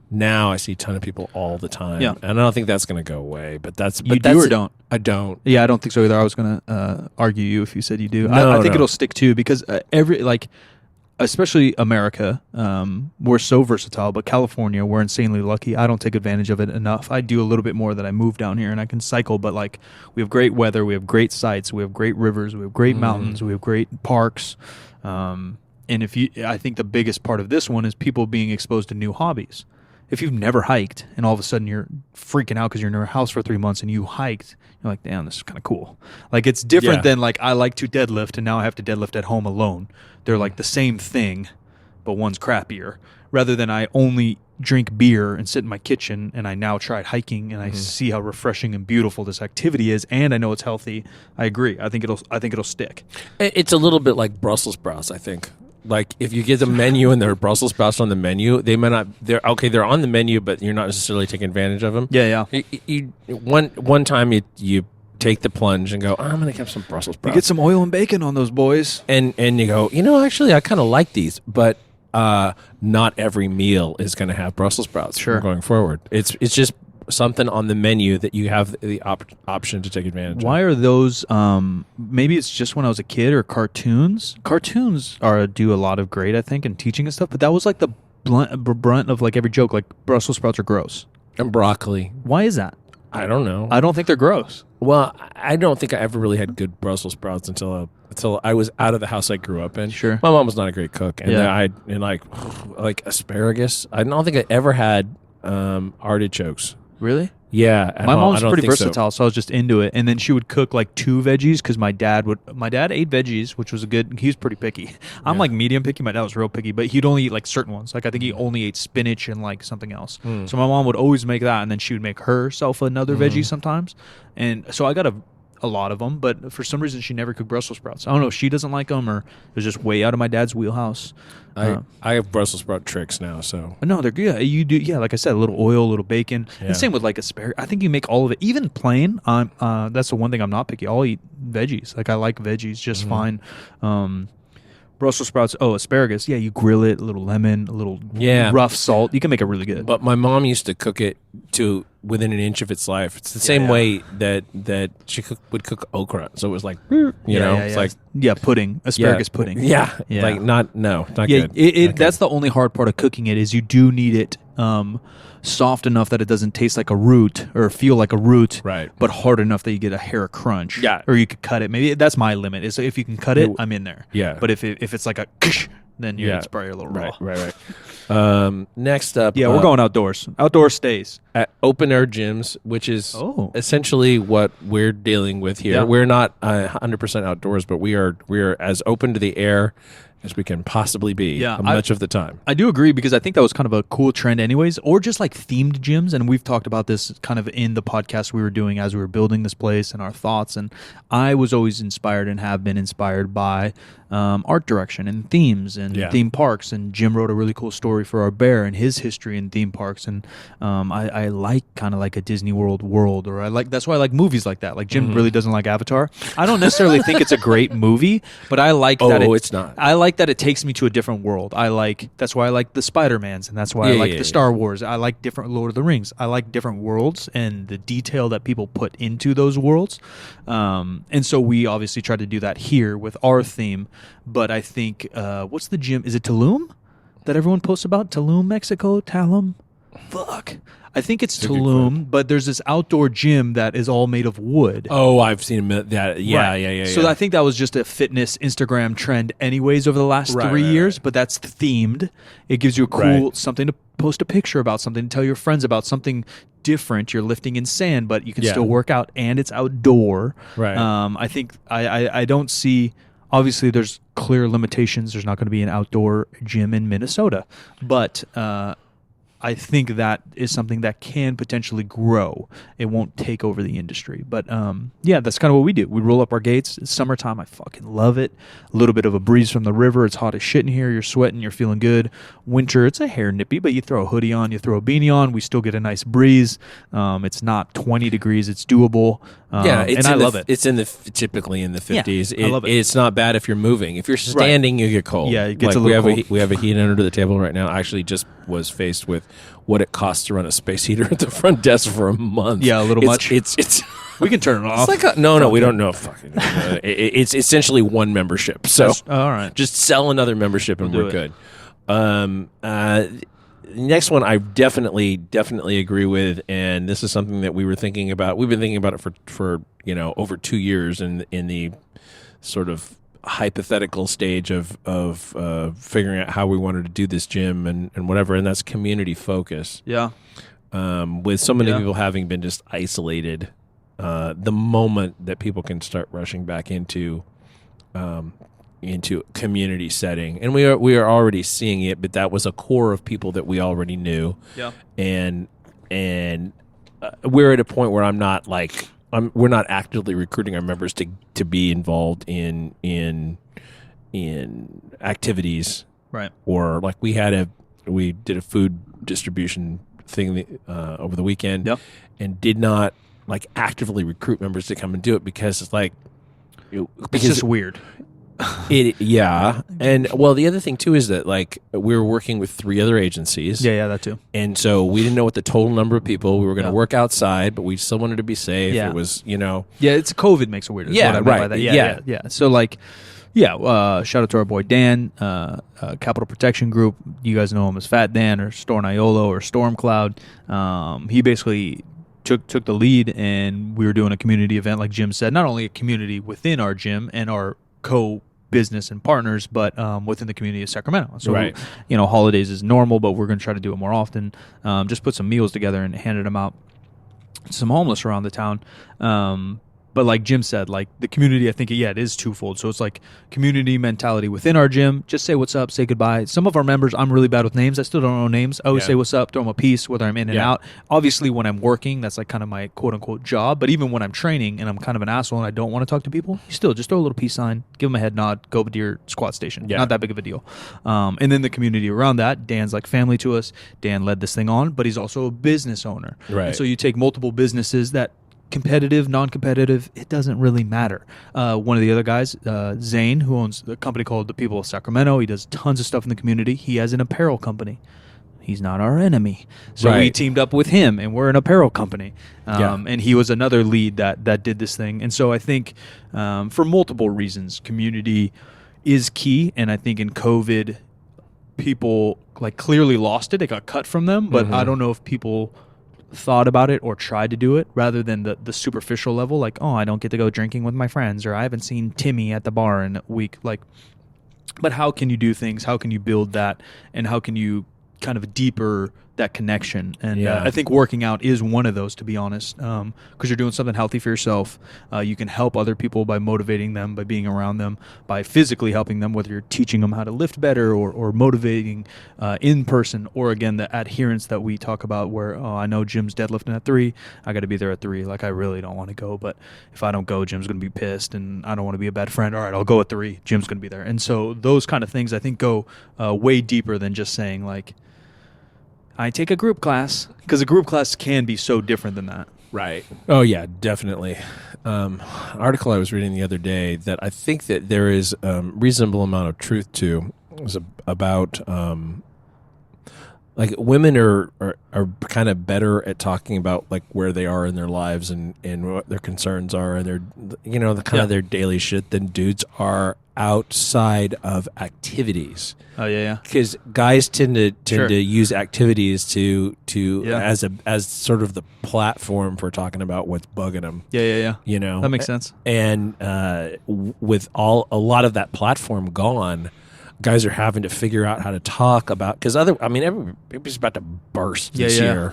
Now I see a ton of people all the time, and I don't think that's going to go away. But you do or don't? I don't. Yeah, I don't think so either. I was going to argue you if you said you do. No, I think it'll stick too because especially America, we're so versatile. But California, we're insanely lucky. I don't take advantage of it enough. I do a little bit more that I moved down here and I can cycle. But we have great weather, we have great sights, we have great rivers, we have great mountains, we have great parks. And I think the biggest part of this one is people being exposed to new hobbies. If you've never hiked and all of a sudden you're freaking out because you're in your house for 3 months and you hiked, you're like, damn, this is kind of cool. It's different than I like to deadlift and now I have to deadlift at home alone. They're the same thing, but one's crappier. Rather than I only drink beer and sit in my kitchen and I now tried hiking and I see how refreshing and beautiful this activity is and I know it's healthy. I agree. I think it'll stick. It's a little bit like Brussels sprouts, I think. If you get the menu and there are Brussels sprouts on the menu, they may not. They're on the menu, but you're not necessarily taking advantage of them. Yeah. One time you take the plunge and go, I'm going to have some Brussels sprouts. You get some oil and bacon on those boys, and you go, actually, I kind of like these, but not every meal is going to have Brussels sprouts. Sure. Going forward, it's just something on the menu that you have the option to take advantage of. Why are those, maybe it's just when I was a kid or cartoons? Cartoons do a lot of great, I think, in teaching and stuff, but that was the brunt of every joke, Brussels sprouts are gross. And broccoli. Why is that? I don't know. I don't think they're gross. Well, I don't think I ever really had good Brussels sprouts until I was out of the house I grew up in. Sure. My mom was not a great cook. And like asparagus. I don't think I ever had artichokes. Really? Yeah. My mom was pretty versatile, so I was just into it. And then she would cook 2 veggies because my dad ate veggies, which was he was pretty picky. I'm medium picky. My dad was real picky, but he'd only eat certain ones. I think he only ate spinach and something else. So my mom would always make that, and then she would make herself another veggie sometimes. And so I got a lot of them, but for some reason she never cooked Brussels sprouts. I don't know if she doesn't like them or it was just way out of my dad's wheelhouse. I have Brussels sprout tricks now, so no, they're good. You do, like I said, a little oil, a little bacon. Yeah. And same with asparagus. I think you make all of it, even plain. That's the one thing I'm not picky. I'll eat veggies. I like veggies just fine. Brussels sprouts. Oh, asparagus. Yeah, you grill it, a little lemon, a little rough salt. You can make it really good. But my mom used to cook it to within an inch of its life. It's the same way that she would cook okra. So it was it's pudding, asparagus pudding. Yeah. Not good. That's the only hard part of cooking it is you do need it soft enough that it doesn't taste like a root or feel like a root, right? But hard enough that you get a hair crunch. Yeah. Or you could cut it. Maybe that's my limit. Is if you can cut it, I'm in there. Yeah. But if it's like a then it's probably a little raw. Right. Next up, we're going outdoors. Outdoor stays at open air gyms, which is essentially what we're dealing with here. Yeah. We're not 100% outdoors, but we are as open to the air as we can possibly be much of the time. I do agree because I think that was kind of a cool trend anyways, or just themed gyms. And we've talked about this kind of in the podcast we were doing as we were building this place and our thoughts. And I was always inspired and have been inspired by art direction and themes and theme parks. And Jim wrote a really cool story for our bear and his history in theme parks. And I like kind of a Disney World, or that's why I like movies like that. Jim really doesn't like Avatar. I don't necessarily think it's a great movie, but I like that it's not. I like that it takes me to a different world. That's why I like the Spider-Mans, and that's why I like the Star Wars. I like different Lord of the Rings. I like different worlds and the detail that people put into those worlds. And so we obviously try to do that here with our theme. But I think, what's the gym? Is it Tulum that everyone posts about? Tulum, Mexico? Talum? Fuck. I think it's Tulum, but there's this outdoor gym that is all made of wood. Oh, I've seen that. Yeah, right. yeah. So I think that was just a fitness Instagram trend anyways over the last 3 years, but that's themed. It gives you a cool something to post a picture about, something to tell your friends about, something different. You're lifting in sand, but you can still work out, and it's outdoor. Right. I think I don't see... Obviously, there's clear limitations. There's not going to be an outdoor gym in Minnesota, but I think that is something that can potentially grow. It won't take over the industry. But yeah, that's kind of what we do. We roll up our gates. It's summertime. I fucking love it. A little bit of a breeze from the river. It's hot as shit in here. You're sweating. You're feeling good. Winter, it's a hair nippy, but you throw a hoodie on, you throw a beanie on. We still get a nice breeze. It's not 20 degrees. It's doable. And I love it. It's typically in the 50s. I love it. It's not bad if you're moving. If you're standing, you get cold. Yeah, it gets a little cold. We have a heat under the table right now. I actually just was faced with what it costs to run a space heater at the front desk for a month. Yeah, a little much. It's we can turn it off. It's like no, we don't know. Fucking, it's essentially one membership. So all right, just sell another membership and we're good. Next one, I definitely agree with, and this is something that we were thinking about. We've been thinking about it for over 2 years in the sort of hypothetical stage of figuring out how we wanted to do this gym and whatever, and that's community focus. Yeah. With so many people having been just isolated, the moment that people can start rushing back into community setting, and we are already seeing it, but that was a core of people that we already knew. Yeah. And we're at a point where we're not actively recruiting our members to be involved in activities, right? Or like we did a food distribution thing over the weekend, and did not like actively recruit members to come and do it because it's just weird. And well, the other thing too is that like we were working with 3 other agencies. Yeah, that too. And so we didn't know what the total number of people. We were going to work outside, but we still wanted to be safe. Yeah. It was, Yeah, it's COVID makes it weird. Yeah, what I meant right. by that. Yeah. So like, shout out to our boy Dan, Capital Protection Group. You guys know him as Fat Dan or Storm Iolo or Storm Cloud. He basically took the lead, and we were doing a community event, like Jim said. Not only a community within our gym and our co-business and partners, but within the community of Sacramento. So, holidays is normal, but we're going to try to do it more often. Just put some meals together and handed them out to some homeless around the town. But like Jim said, like the community, I think, it is twofold. So it's like community mentality within our gym. Just say what's up, say goodbye. Some of our members, I'm really bad with names. I still don't know names. I always say what's up, throw them a piece, whether I'm in and out. Obviously, when I'm working, that's like kind of my quote unquote job. But even when I'm training and I'm kind of an asshole and I don't want to talk to people, you still just throw a little peace sign, give them a head nod, go to your squat station. Not that big of a deal. And then the community around that, Dan's like family to us. Dan led this thing on, but he's also a business owner. Right. And so you take multiple businesses that, competitive, non-competitive, it doesn't really matter. One of the other guys, Zane, who owns a company called The People of Sacramento, he does tons of stuff in the community. He has an apparel company. He's not our enemy. So we teamed up with him, and we're an apparel company. And he was another lead that did this thing. And so I think for multiple reasons, community is key. And I think in COVID, people like clearly lost it. It got cut from them. But I don't know if people thought about it or tried to do it rather than the superficial level, like, I don't get to go drinking with my friends, or I haven't seen Timmy at the bar in a week. Like, but how can you do things? How can you build that? And how can you kind of deeper that connection? And I think working out is one of those, to be honest, because you're doing something healthy for yourself. You can help other people by motivating them, by being around them, by physically helping them, whether you're teaching them how to lift better or motivating in person, or again, the adherence that we talk about where, I know Jim's deadlifting at 3, I got to be there at 3. Like, I really don't want to go, but if I don't go, Jim's going to be pissed, and I don't want to be a bad friend. All right, I'll go at 3. Jim's going to be there. And so those kind of things, I think, go way deeper than just saying, like, I take a group class, because a group class can be so different than that. Right. Oh, yeah, definitely. Article I was reading the other day that I think that there is a reasonable amount of truth to was about like women are kind of better at talking about like where they are in their lives and what their concerns are and their the kind of their daily shit than dudes are outside of activities. Oh yeah. Because guys tend to use activities to as sort of the platform for talking about what's bugging them. Yeah. That makes sense. And with a lot of that platform gone, guys are having to figure out how to talk about, because everybody's about to burst this year,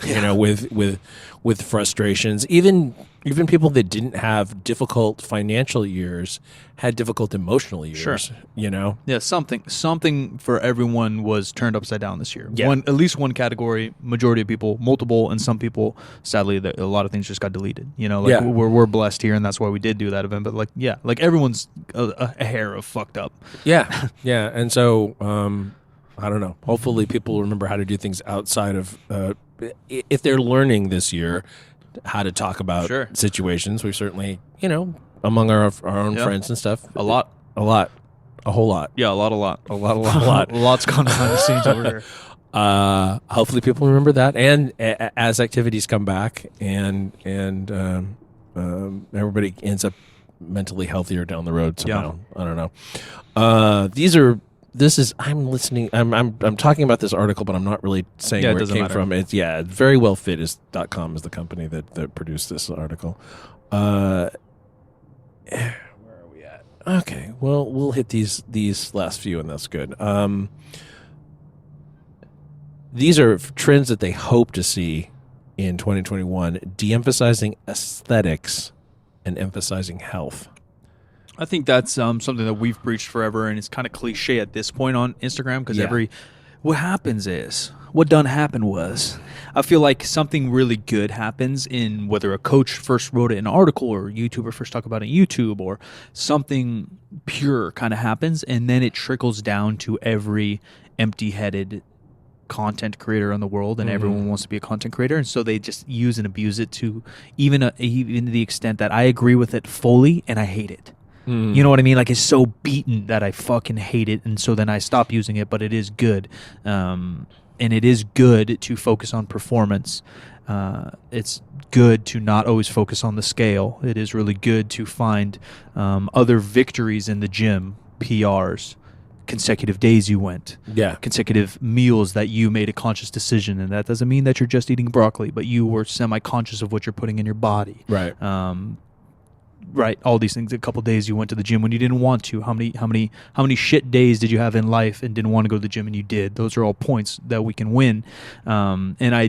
with frustrations. Even Even people that didn't have difficult financial years had difficult emotional years. Sure. You know? Yeah, something for everyone was turned upside down this year. Yeah. At least one category, majority of people, multiple, and some people, sadly, a lot of things just got deleted. You know, like Yeah. we're blessed here, and that's why we did do that event. But like, yeah, like everyone's a hair of fucked up. Yeah. Yeah. And so, I don't know. Hopefully people remember how to do things outside of, if they're learning this year, how to talk about Sure. situations. We've certainly, you know, among our own friends and stuff. A lot. A whole lot. Yeah, a lot. A lot. A lot's gone behind the scenes over here. Hopefully people remember that. And as activities come back and everybody ends up mentally healthier down the road somehow. Yeah. I don't know. I'm listening. I'm talking about this article, but I'm not really saying where it came from. It's verywellfit.com is the company that produced this article. Where are we at? Okay, well, we'll hit these last few, and that's good. These are trends that they hope to see in 2021, de-emphasizing aesthetics and emphasizing health. I think that's something that we've preached forever, and it's kind of cliche at this point on Instagram because what done happened was, I feel like something really good happens in whether a coach first wrote it in an article or a YouTuber first talked about it on YouTube, or something pure kind of happens, and then it trickles down to every empty-headed content creator in the world, and everyone wants to be a content creator, and so they just use and abuse it to even to the extent that I agree with it fully and I hate it. You know what I mean? Like, it's so beaten that I fucking hate it, and so then I stop using it, but it is good. And it is good to focus on performance. It's good to not always focus on the scale. It is really good to find other victories in the gym, PRs, consecutive days you went, consecutive meals that you made a conscious decision, and that doesn't mean that you're just eating broccoli, but you were semi-conscious of what you're putting in your body. Right. Right, all these things. A couple days you went to the gym when you didn't want to. How many shit days did you have in life and didn't want to go to the gym and you did? Those are all points that we can win. And I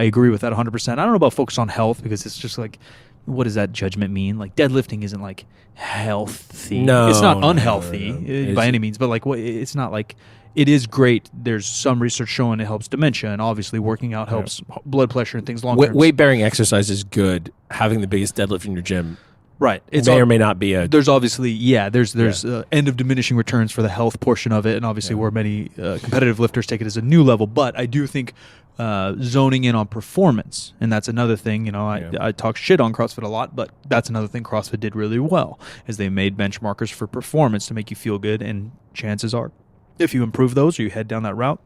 agree with that 100%. I don't know about focus on health, because it's just like, what does that judgment mean? Like, deadlifting isn't like healthy. No, it's not unhealthy no. by any means, but like, it's not like. It is great. There's some research showing it helps dementia, and obviously working out helps blood pressure and things long term. Weight-bearing exercise is good. Having the biggest deadlift in your gym, right? It may or may not be a. There's obviously there's end of diminishing returns for the health portion of it, and obviously where many competitive lifters take it as a new level. But I do think zoning in on performance, and that's another thing. You know, I talk shit on CrossFit a lot, but that's another thing CrossFit did really well, is they made benchmarkers for performance to make you feel good, and chances are, if you improve those or you head down that route,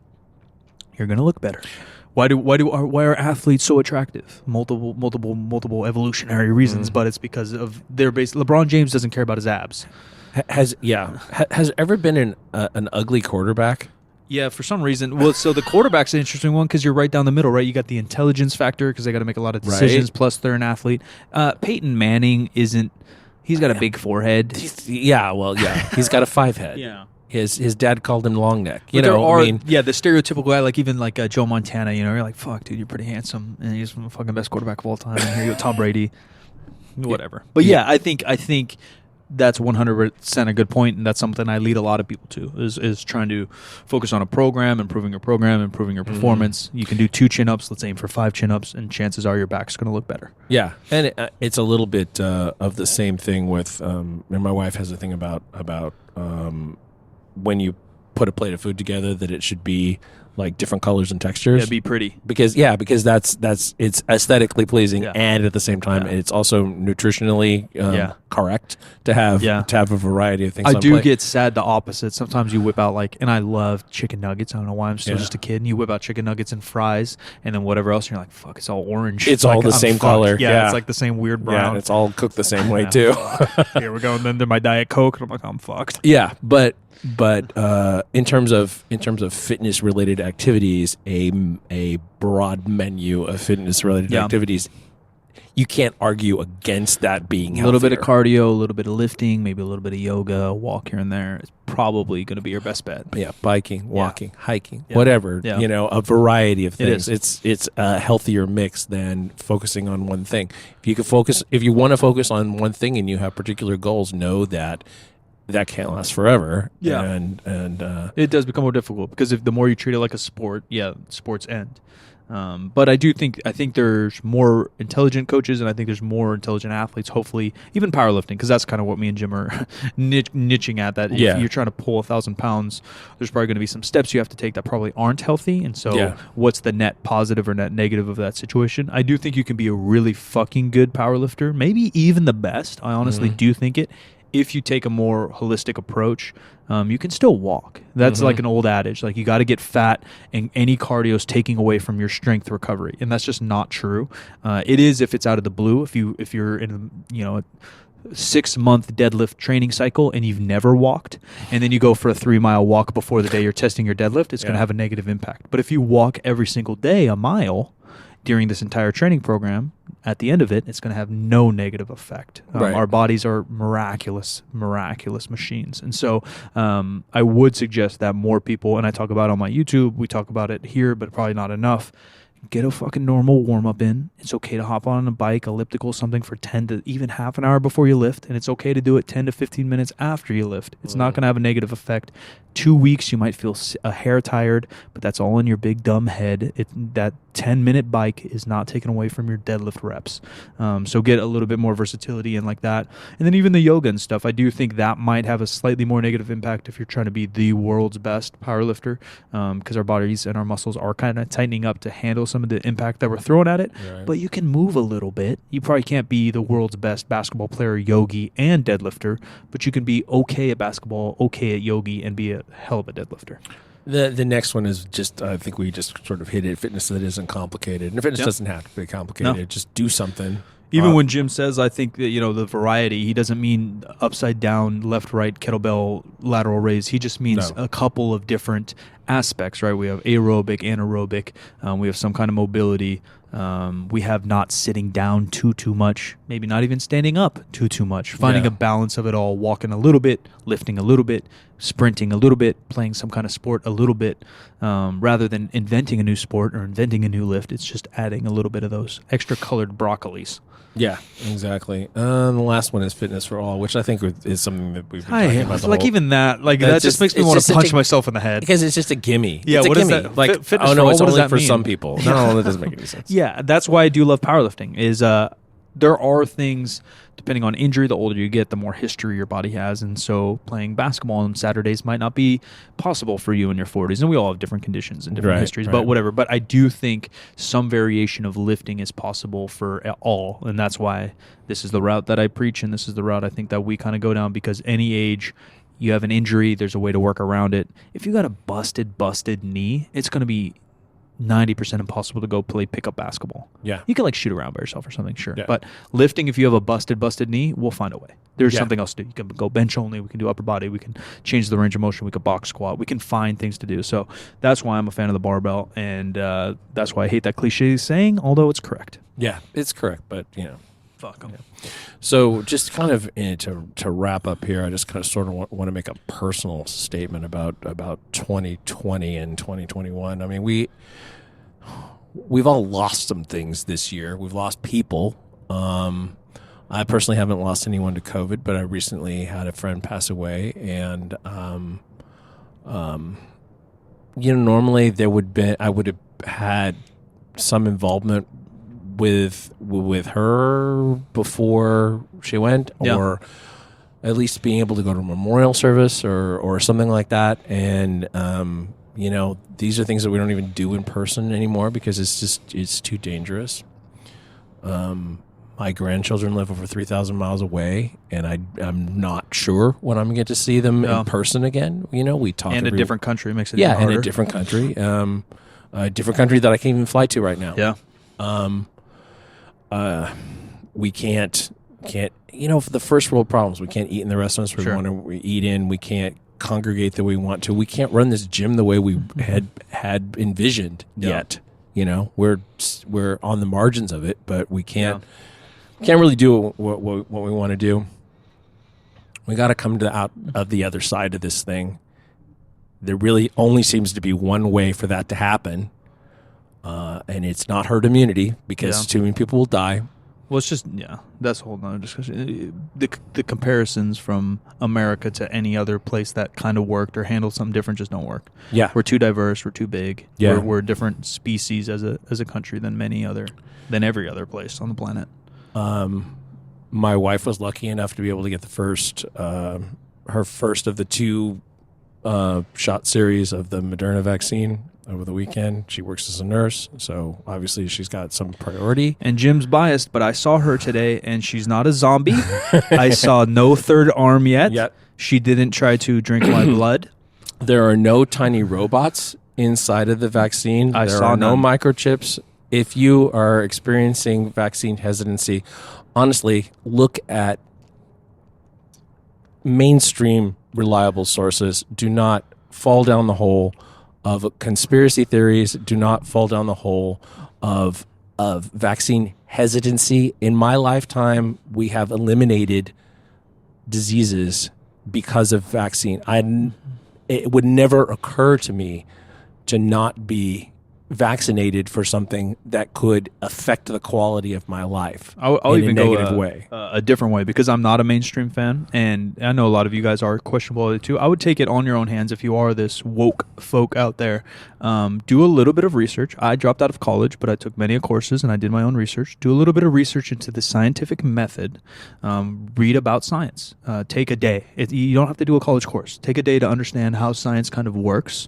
you're going to look better. Why are athletes so attractive? Multiple evolutionary reasons, but it's because of their base. LeBron James doesn't care about his abs. Has ever been an ugly quarterback? Yeah, for some reason. Well, so the quarterback's an interesting one because you're right down the middle, right? You got the intelligence factor because they got to make a lot of decisions. Right. Plus, they're an athlete. Peyton Manning isn't. He's got a big forehead. He's got a 5 head. Yeah. His dad called him long neck. The stereotypical guy, like even like Joe Montana. You know, you're like, fuck, dude, you're pretty handsome, and he's the fucking best quarterback of all time. And here you go, Tom Brady, whatever. But I think that's 100% a good point, and that's something I lead a lot of people to is trying to focus on a program, improving your performance. You can do 2 chin-ups. Let's aim for 5 chin-ups, and chances are your back's going to look better. Yeah, and it's a little bit of the same thing with. And my wife has a thing about when you put a plate of food together, that it should be like different colors and textures. Yeah, be pretty. Because that's it's aesthetically pleasing, and at the same time it's also nutritionally correct to have a variety of things. I do get sad the opposite. Sometimes you whip out and I love chicken nuggets. I don't know why I'm still just a kid. And you whip out chicken nuggets and fries, and then whatever else. And you're like, fuck, it's all orange. It's all the same color. Yeah, it's like the same weird brown. Yeah, and it's all cooked the same way too. Here we go. And then my Diet Coke, and I'm like, I'm fucked. Yeah, but in terms of fitness related activities, a broad menu of fitness related activities you can't argue against that being healthier. A little bit of cardio, a little bit of lifting, maybe a little bit of yoga, a walk here and there is probably going to be your best bet. Yeah, biking, walking, hiking, whatever. Yeah. A variety of things. It is. It's a healthier mix than focusing on one thing. If you want to focus on one thing and you have particular goals, know that can't last forever. Yeah, and it does become more difficult because if the more you treat it like a sport, sports end. But I think there's more intelligent coaches, and I think there's more intelligent athletes. Hopefully, even powerlifting, because that's kind of what me and Jim are niching at. That if you're trying to pull 1,000 pounds, there's probably going to be some steps you have to take that probably aren't healthy. And so, what's the net positive or net negative of that situation? I do think you can be a really fucking good powerlifter, maybe even the best. I honestly do think it. If you take a more holistic approach, you can still walk. That's like an old adage. Like, you got to get fat, and any cardio is taking away from your strength recovery, and that's just not true. It is if it's out of the blue. If you're in a 6-month deadlift training cycle and you've never walked, and then you go for a 3-mile walk before the day you're testing your deadlift, it's going to have a negative impact. But if you walk every single day a mile during this entire training program, at the end of it, it's going to have no negative effect. Our bodies are miraculous machines. And so I would suggest that more people, and I talk about it on my YouTube, we talk about it here, but probably not enough, get a fucking normal warm-up in. It's okay to hop on a bike, elliptical, something for 10 to even half an hour before you lift, and it's okay to do it 10 to 15 minutes after you lift. It's not going to have a negative effect. 2 weeks, you might feel a hair tired, but that's all in your big dumb head. That 10-minute bike is not taken away from your deadlift reps. So get a little bit more versatility in like that. And then even the yoga and stuff, I do think that might have a slightly more negative impact if you're trying to be the world's best powerlifter, because our bodies and our muscles are kind of tightening up to handle some of the impact that we're throwing at it. Right. But you can move a little bit. You probably can't be the world's best basketball player, yogi, and deadlifter, but you can be okay at basketball, okay at yogi, and be a hell of a deadlifter. The next one is just, I think we just sort of hit it, fitness that isn't complicated. And fitness doesn't have to be complicated. No. Just do something. Even when Jim says, I think that, the variety, he doesn't mean upside down, left, right, kettlebell, lateral raise. He just means a couple of different aspects, right? We have aerobic, anaerobic. We have some kind of mobility. We have not sitting down too much, maybe not even standing up too much, finding a balance of it all, walking a little bit, lifting a little bit, sprinting a little bit, playing some kind of sport a little bit, rather than inventing a new sport or inventing a new lift. It's just adding a little bit of those extra colored broccolis. Yeah, exactly. The last one is fitness for all, which I think is something that we've been talking about. Like even that, that just makes me want to punch myself in the head because it's just a gimme. Yeah, it's what a is gimme. that? Like, fitness no, it's what only does that for mean? some people. No, that doesn't make any sense. Yeah, that's why I do love powerlifting. Is there are things, depending on injury, the older you get, the more history your body has. And so playing basketball on Saturdays might not be possible for you in your 40s. And we all have different conditions and different histories, but whatever. But I do think some variation of lifting is possible for all. And that's why this is the route that I preach. And this is the route I think that we kind of go down, because any age, you have an injury, there's a way to work around it. If you got a busted knee, it's going to be 90% impossible to go play pickup basketball. Yeah. You can shoot around by yourself or something, sure. Yeah. But lifting, if you have a busted knee, we'll find a way. There's something else to do. You can go bench only. We can do upper body. We can change the range of motion. We can box squat. We can find things to do. So that's why I'm a fan of the barbell. And that's why I hate that cliche saying, although it's correct. Yeah, it's correct. But, fuck them. Yeah. So just kind of to wrap up here, I just kind of sort of want to make a personal statement about 2020 and 2021. I mean, we've all lost some things this year. We've lost people. I personally haven't lost anyone to COVID, but I recently had a friend pass away, and normally I would have had some involvement with her before she went, or at least being able to go to a memorial service or something like that. And these are things that we don't even do in person anymore because it's too dangerous. My grandchildren live over 3,000 miles away, and I'm not sure when I'm going to get to see them in person again. We talk in a different country makes it even harder. In a different country, a different country that I can't even fly to right now. We can't. For the first world problems, we can't eat in the restaurants we want to eat in. We can't congregate the way we want to. We can't run this gym the way we had envisioned yet. You know, we're on the margins of it, but we can't really do what we want to do. We got to come out of the other side of this thing. There really only seems to be one way for that to happen, and it's not herd immunity, because too many people will die. Well, it's just, that's a whole nother discussion. The comparisons from America to any other place that kind of worked or handled something different just don't work. Yeah. We're too diverse. We're too big. Yeah. We're a different species as a country than every other place on the planet. My wife was lucky enough to be able to get her first of the 2 shot series of the Moderna vaccine over the weekend. She works as a nurse, so obviously she's got some priority. And Jim's biased, but I saw her today, and she's not a zombie. I saw no third arm yet. She didn't try to drink my blood. There are no tiny robots inside of the vaccine. There are no microchips. If you are experiencing vaccine hesitancy, honestly, look at mainstream reliable sources. Do not fall down the hole of conspiracy theories. Do not fall down the hole of vaccine hesitancy. In my lifetime, we have eliminated diseases because of vaccine. It would never occur to me to not be vaccinated for something that could affect the quality of my life. I'll in even a go negative way. A different way, because I'm not a mainstream fan, and I know a lot of you guys are questionable too. I would take it on your own hands if you are this woke folk out there. Do a little bit of research. I dropped out of college, but I took many courses and I did my own research. Do a little bit of research into the scientific method. Read about science. Take a day. You don't have to do a college course. Take a day to understand how science kind of works.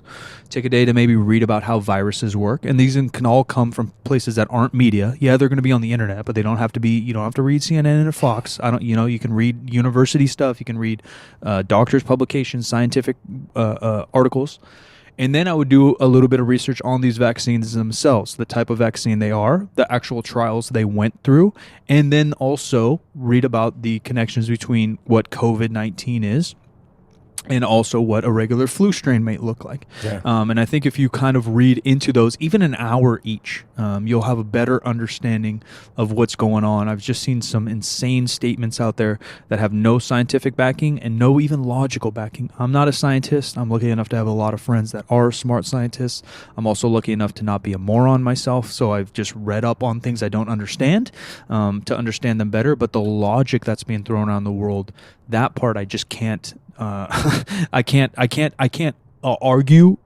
Take a day to maybe read about how viruses work. And these can all come from places that aren't media. Yeah, they're going to be on the internet, but they don't have to be. You don't have to read CNN and Fox. You can read university stuff. You can read doctors' publications, scientific articles. And then I would do a little bit of research on these vaccines themselves, the type of vaccine they are, the actual trials they went through, and then also read about the connections between what COVID-19 is and also what a regular flu strain may look like. Yeah. And I think if you kind of read into those, even an hour each, you'll have a better understanding of what's going on. I've just seen some insane statements out there that have no scientific backing and no even logical backing. I'm not a scientist. I'm lucky enough to have a lot of friends that are smart scientists. I'm also lucky enough to not be a moron myself, so I've just read up on things I don't understand to understand them better. But the logic that's being thrown around the world, that part I just can't. I can't argue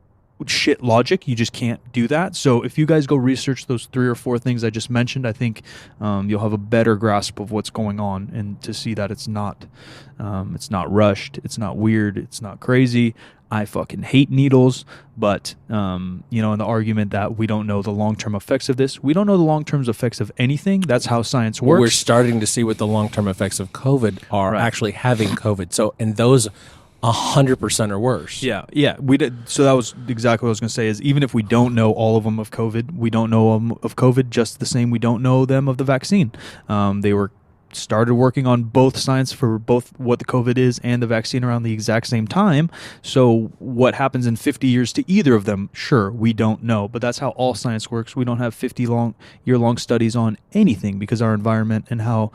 shit logic. You just can't do that. So if you guys go research those 3 or 4 things I just mentioned, I think you'll have a better grasp of what's going on, and to see that it's not rushed, it's not weird, it's not crazy. I fucking hate needles, but in the argument that we don't know the long-term effects of this, we don't know the long-term effects of anything. That's how science works. We're starting to see what the long-term effects of COVID are, actually having COVID. So, and those 100% or worse. Yeah, we did. So that was exactly what I was going to say, is even if we don't know all of them of COVID, we don't know them of COVID just the same we don't know them of the vaccine. They were started working on both science for both what the COVID is and the vaccine around the exact same time. So what happens in 50 years to either of them, sure, we don't know. But that's how all science works. We don't have 50-year-long studies on anything, because our environment and how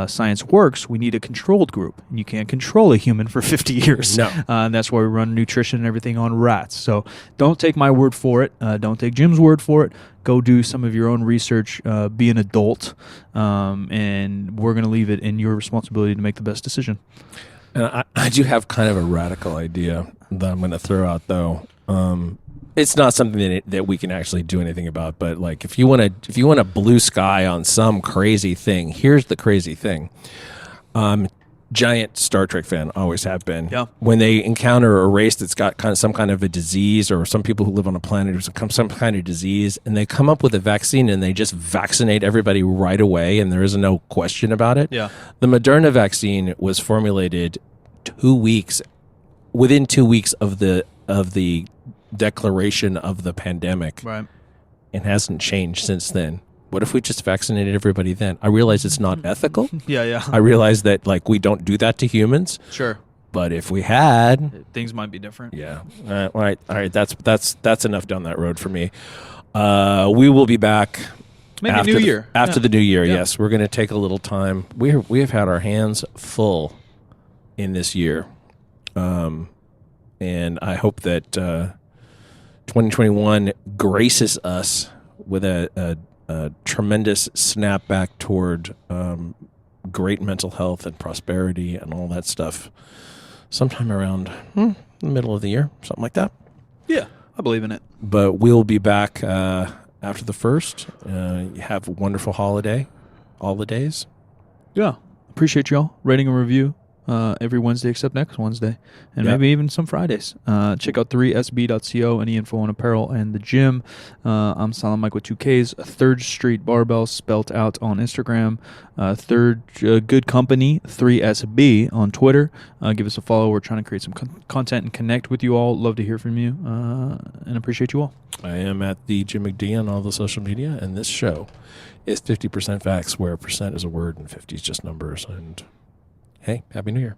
science works, we need a controlled group. And you can't control a human for 50 years. No. And that's why we run nutrition and everything on rats. So don't take my word for it. Don't take Jim's word for it. Go do some of your own research, be an adult, and we're going to leave it in your responsibility to make the best decision. And I do have kind of a radical idea that I'm going to throw out, though. It's not something that we can actually do anything about, but like if you want a blue sky on some crazy thing, here's the crazy thing. Giant Star Trek fan, always have been. Yeah. When they encounter a race that's got some kind of a disease, or some people who live on a planet who's some kind of disease, and they come up with a vaccine and they just vaccinate everybody right away, and there is no question about it. Yeah. The Moderna vaccine was formulated within 2 weeks of the declaration of the pandemic, right, and hasn't changed since then. What if we just vaccinated everybody then? I realize it's not ethical. Yeah. I realize that we don't do that to humans. Sure. But if we had, things might be different. Yeah. All right. That's enough down that road for me. We will be back. Maybe New Year. After the New Year, yes. We're going to take a little time. We have had our hands full in this year. And I hope that 2021 graces us with a tremendous snapback toward great mental health and prosperity and all that stuff sometime around the middle of the year, something like that. Yeah, I believe in it. But we'll be back after the 1st. Have a wonderful holiday, all the days. Yeah. Appreciate y'all. Rating and review every Wednesday except next Wednesday. And maybe even some Fridays. Check out 3sb.co, any info on apparel and the gym. I'm Silent Mike with 2Ks. 3rd Street Barbell spelt out on Instagram. Good Company, 3SB on Twitter. Give us a follow. We're trying to create some content and connect with you all. Love to hear from you and appreciate you all. I am at the Jim McD on all the social media, and this show is 50% facts, where percent is a word and 50 is just numbers. And hey, Happy New Year.